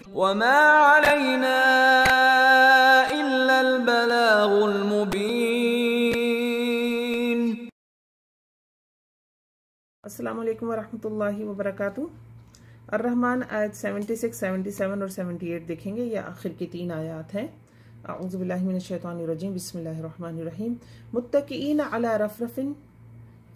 वमा अलैना इल्लल बलागुल मुबीन। अस्सलामु अलैकुम वरहमतुल्लाहि वबरकातुहू। अर्रहमान आयत 76, 77 और 78 देखेंगे। यह आखिर की 3 आयात हैं। अऊज़ु बिल्लाहि मिनश शैतानिर रजीम, बिस्मिल्लाहिर रहमानिर रहीम। मुत्तकीईन अला रफ़रफ़िन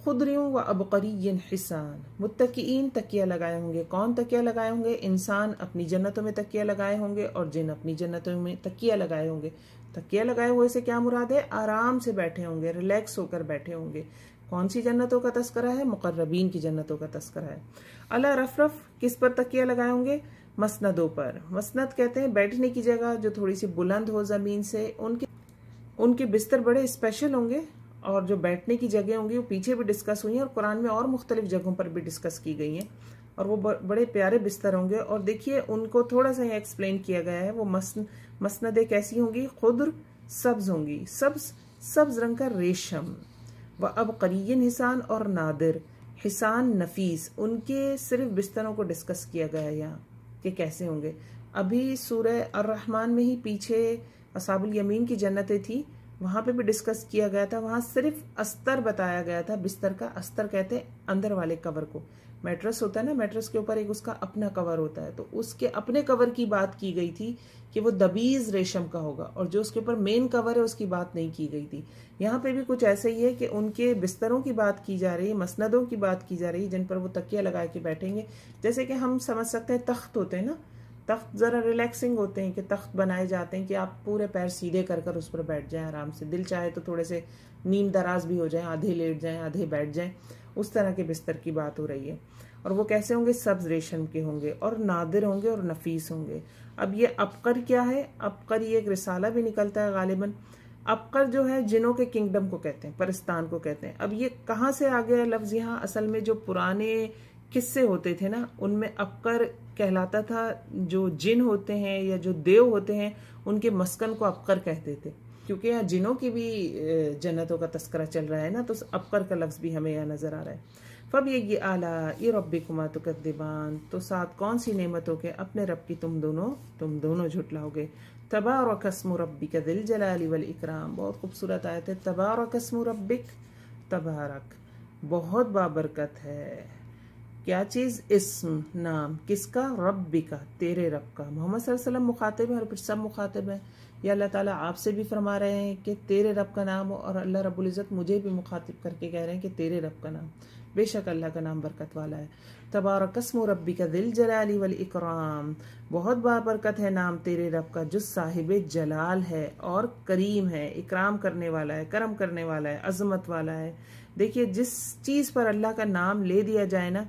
खुदरिन व अबक़रिय्यिन हिसान। मुत्तकीईन तकिया लगाए होंगे। कौन तकिया लगाए होंगे? इंसान अपनी जन्नतों में तकिया लगाए होंगे और जिन अपनी जन्नतों में तकिया लगाए होंगे। तकिया लगाए हुए से क्या मुराद है? आराम से बैठे होंगे, रिलैक्स होकर बैठे होंगे। कौन सी जन्नतों का तस्करा है? मुक़र्रबीन की जन्नतों का तस्करा है। अला रफ़रफ़ किस पर तकिया लगाए होंगे? मसनदों पर। मसनद कहते हैं बैठने की जगह जो थोड़ी सी बुलंद हो ज़मीन से। उनके बिस्तर बड़े स्पेशल होंगे और जो बैठने की जगह होंगी वो पीछे भी डिस्कस हुई हैं और कुरान में और मुख्तलिफ जगहों पर भी डिस्कस की गई हैं। और वो बड़े प्यारे बिस्तर होंगे। और देखिए उनको थोड़ा सा एक्सप्लेन किया गया है। वो मसनदें कैसी होंगी? खुद्र सब्ज होंगी, सब्ज रंग का रेशम। व अब करीन हिसान और नादिर हिसान नफीस। उनके सिर्फ बिस्तरों को डिस्कस किया गया है यहाँ कि कैसे होंगे। अभी सूरह अर्रहमान में ही पीछे अस्हाबुल यमीन की जन्नतें थी, वहां पे भी डिस्कस किया गया था। वहां सिर्फ अस्तर बताया गया था, बिस्तर का। अस्तर कहते हैं अंदर वाले कवर को। मैट्रेस होता है ना, मैट्रेस के ऊपर एक उसका अपना कवर होता है, तो उसके अपने कवर की बात की गई थी कि वो दबीज रेशम का होगा, और जो उसके ऊपर मेन कवर है उसकी बात नहीं की गई थी। यहाँ पे भी कुछ ऐसा ही है कि उनके बिस्तरों की बात की जा रही है, मसनदों की बात की जा रही है जिन पर वो तकिया लगा के बैठेंगे। जैसे कि हम समझ सकते हैं तख्त होते हैं ना, तख्त ज़रा रिलैक्सिंग होते हैं कि तख्त बनाए जाते हैं कि आप पूरे पैर सीधे कर कर उस पर बैठ जाएं आराम से। दिल चाहे तो थोड़े से नीम दराज भी हो जाएं, आधे लेट जाएं, आधे बैठ जाएं। उस तरह के बिस्तर की बात हो रही है। और वो कैसे होंगे? सब्ज रेशम के होंगे और नादिर होंगे और नफीस होंगे। अब ये अबकर क्या है? अबकर ये एक रिसाला भी निकलता है गालिबन। अबकर जो है जिनों के किंगडम को कहते हैं, परिस्तान को कहते हैं। अब ये कहाँ से आ गया लफ्ज यहाँ? असल में जो पुराने किस्से होते थे ना, उनमें अबकर कहलाता था। जो जिन होते हैं या जो देव होते हैं उनके मस्कन को अबकर कहते थे। क्योंकि यहाँ जिनों की भी जन्नतों का तस्करा चल रहा है ना, तो अबकर का लफ्ज भी हमें यहाँ नजर आ रहा है। फब ये आला ये रब्बिकुमा तुकद्दिबान, तो साथ कौन सी नेमतों के अपने रब की तुम दोनों झुटलाओगे। तबारक अस्मु रब्बिक दिल जलाली वल इकराम। बहुत खूबसूरत आयत है। तबारक अस्मु रब्बिक, तबारक बहुत बाबरकत है। क्या चीज? इस्म, नाम। किसका? रब्बी का, तेरे रब का। मोहम्मद सल्लल्लाहु अलैहि वसल्लम मुखातिब है और फिर सब मुखातिब है। या अल्लाह ताला आपसे भी फरमा रहे हैं कि तेरे रब का नाम हो, और अल्लाह रब्बुल इज़्ज़त मुझे भी मुखातिब करके कह रहे हैं कि तेरे रब का नाम। बेशक अल्लाह का नाम बरकत वाला है। तबारक अस्मु रब्बी का दिल जलाली वल इकराम, बहुत बाबरकत है नाम तेरे रब का जो साहिब जलाल है और करीम है, इकराम करने वाला है, करम करने वाला है, अजमत वाला है। देखिए जिस चीज पर अल्लाह का नाम ले दिया जाए ना,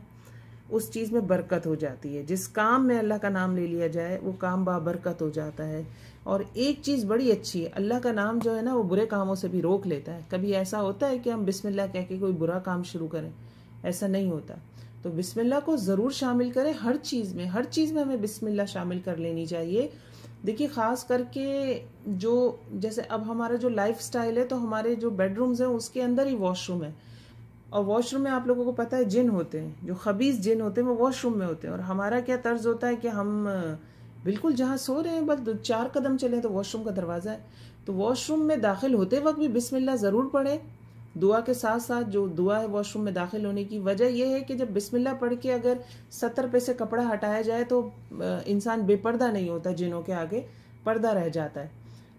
उस चीज में बरकत हो जाती है। जिस काम में अल्लाह का नाम ले लिया जाए वो काम बाबरकत हो जाता है। और एक चीज बड़ी अच्छी है, अल्लाह का नाम जो है ना वो बुरे कामों से भी रोक लेता है। कभी ऐसा होता है कि हम बिस्मिल्लाह कह के कोई बुरा काम शुरू करें? ऐसा नहीं होता। तो बिस्मिल्लाह को जरूर शामिल करें हर चीज में हमें बिस्मिल्लाह शामिल कर लेनी चाहिए। देखिए खास करके जो जैसे अब हमारा जो लाइफ स्टाइल है, तो हमारे जो बेडरूम्स हैं उसके अंदर ही वॉशरूम है, और वॉशरूम में आप लोगों को पता है जिन होते हैं, जो खबीस जिन होते हैं वो वॉशरूम में होते हैं। और हमारा क्या तर्ज होता है कि हम बिल्कुल जहाँ सो रहे हैं बस 4 कदम चले तो वॉशरूम का दरवाजा है। तो वॉशरूम में दाखिल होते वक्त भी बिस्मिल्लाह जरूर पढ़े, दुआ के साथ साथ। जो दुआ है वॉशरूम में दाखिल होने की वजह यह है कि जब बिस्मिल्लाह पढ़ के अगर 70 पे से कपड़ा हटाया जाए तो इंसान बेपर्दा नहीं होता, जिनों के आगे पर्दा रह जाता है।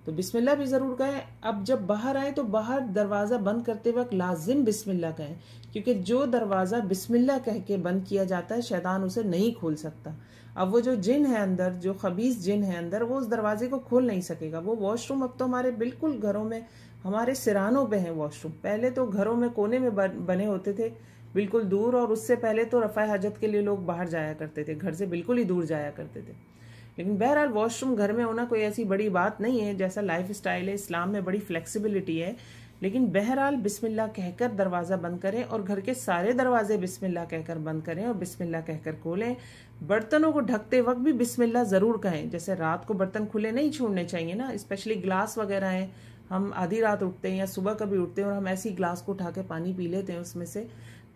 तो बिस्मिल्लाह भी जरूर कहें। अब जब बाहर आए तो बाहर दरवाजा बंद करते वक्त लाजिम बिस्मिल्लाह कहें, क्योंकि जो दरवाजा बिस्मिल्लाह कह के बंद किया जाता है शैतान उसे नहीं खोल सकता। अब वो जो जिन है अंदर, जो खबीस जिन है अंदर, वो उस दरवाजे को खोल नहीं सकेगा। वो वॉशरूम अब तो हमारे बिल्कुल घरों में, हमारे सिरानों पे है वॉशरूम। पहले तो घरों में कोने में बने होते थे बिल्कुल दूर, और उससे पहले तो रफ़ा हाजत के लिए लोग बाहर जाया करते थे, घर से बिल्कुल ही दूर जाया करते थे। लेकिन बहरहाल वॉशरूम घर में होना कोई ऐसी बड़ी बात नहीं है, जैसा लाइफ स्टाइल है। इस्लाम में बड़ी फ्लेक्सिबिलिटी है। लेकिन बहरहाल बिस्मिल्लाह कहकर दरवाज़ा बंद करें, और घर के सारे दरवाजे बिस्मिल्लाह कहकर बंद करें और बिस्मिल्लाह कहकर खोलें। बर्तनों को ढकते वक्त भी बिस्मिल्लाह ज़रूर कहें। जैसे रात को बर्तन खुले नहीं छोड़ने चाहिए ना, स्पेशली ग्लास वगैरह हैं। हम आधी रात उठते हैं या सुबह कभी उठते हैं और हम ऐसी ग्लास को उठा के पानी पी लेते हैं उसमें से,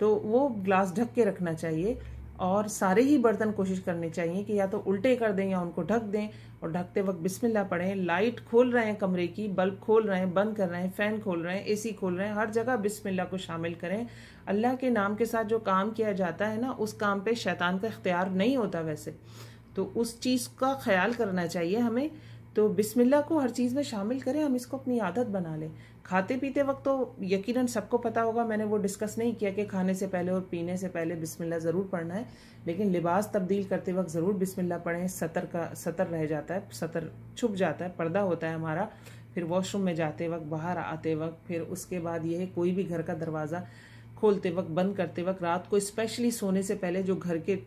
तो वो ग्लास ढक के रखना चाहिए। और सारे ही बर्तन कोशिश करने चाहिए कि या तो उल्टे कर दें या उनको ढक दें, और ढकते वक्त बिस्मिल्लाह पढ़ें। लाइट खोल रहे हैं कमरे की, बल्ब खोल रहे हैं, बंद कर रहे हैं, फैन खोल रहे हैं, एसी खोल रहे हैं, हर जगह बिस्मिल्लाह को शामिल करें। अल्लाह के नाम के साथ जो काम किया जाता है ना, उस काम पे शैतान का इख्तियार नहीं होता वैसे, तो उस चीज़ का ख्याल करना चाहिए हमें। तो बिस्मिल्लाह को हर चीज़ में शामिल करें, हम इसको अपनी आदत बना लें। खाते पीते वक्त तो यकीनन सबको पता होगा, मैंने वो डिस्कस नहीं किया कि खाने से पहले और पीने से पहले बिस्मिल्लाह ज़रूर पढ़ना है, लेकिन लिबास तब्दील करते वक्त ज़रूर बिस्मिल्लाह पढ़ें। सतर रह जाता है, सतर छुप जाता है, पर्दा होता है हमारा, फिर वॉशरूम में जाते वक्त, बाहर आते वक्त, फिर उसके बाद ये है कोई भी घर का दरवाज़ा खोलते वक्त, बंद करते वक्त, रात को स्पेशली सोने से पहले जो घर के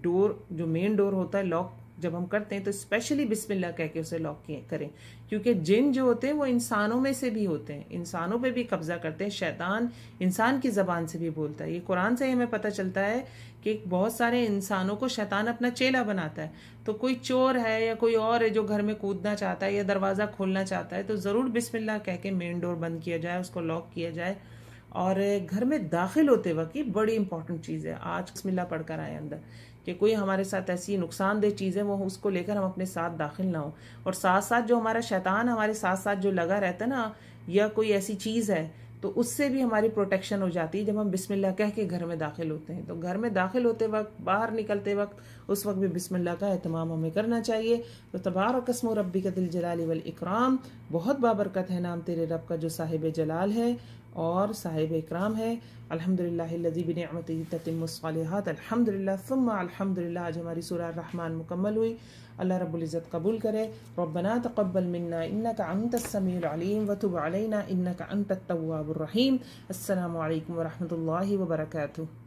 डोर, जो मेन डोर होता है, लॉक जब हम करते हैं तो स्पेशली बिस्मिल्लाह कह के उसे लॉक करें, क्योंकि जिन जो होते हैं वो इंसानों में से भी होते हैं, इंसानों पे भी कब्जा करते हैं। शैतान इंसान की ज़बान से भी बोलता है। ये कुरान से हमें पता चलता है कि बहुत सारे इंसानों को शैतान अपना चेला बनाता है। तो कोई चोर है या कोई और है जो घर में कूदना चाहता है या दरवाज़ा खोलना चाहता है, तो ज़रूर बिस्मिल्लाह कह के मेन डोर बंद किया जाए, उसको लॉक किया जाए। और घर में दाखिल होते वक्त ये बड़ी इंपॉर्टेंट चीज़ है, आज बिस्मिल्लाह पढ़कर आए अंदर, कि कोई हमारे साथ ऐसी नुकसानदेह चीज़ है वो उसको लेकर हम अपने साथ दाखिल ना हो। और साथ साथ जो हमारा शैतान हमारे साथ साथ जो लगा रहता है ना, या कोई ऐसी चीज़ है, तो उससे भी हमारी प्रोटेक्शन हो जाती है जब हम बिस्मिल्लाह कह के घर में दाखिल होते हैं। तो घर में दाखिल होते वक्त, बाहर निकलते वक्त, उस वक्त भी बिस्मिल्लाह का एहतमाम हमें करना चाहिए। तो तबारक अस्मु रब्बिका दिल जलाली वल इकराम, बहुत बाबरकत है नाम तेरे रब का जो साहिब जलाल है और साहिब इकराम है। अल्हम्दुलिल्लाहिल्लज़ी बिनिअमतिही ततिम्मुस सालिहात, अल्हम्दुलिल्लाह सुम्मा अल्हम्दुलिल्लाह। आज हमारी सूरह रहमान मुकम्मल हुई। अल्लाह रब्बुल इज़्ज़त कबूल करे। रब्बना तक़ब्बल मिन्ना इन्नका अंतस समीउल अलीम व तुब अलैना इन्नका अंतत तव्वाबुर रहीम। अस्सलामु अलैकुम व रहमतुल्लाहि व बरकातुहू।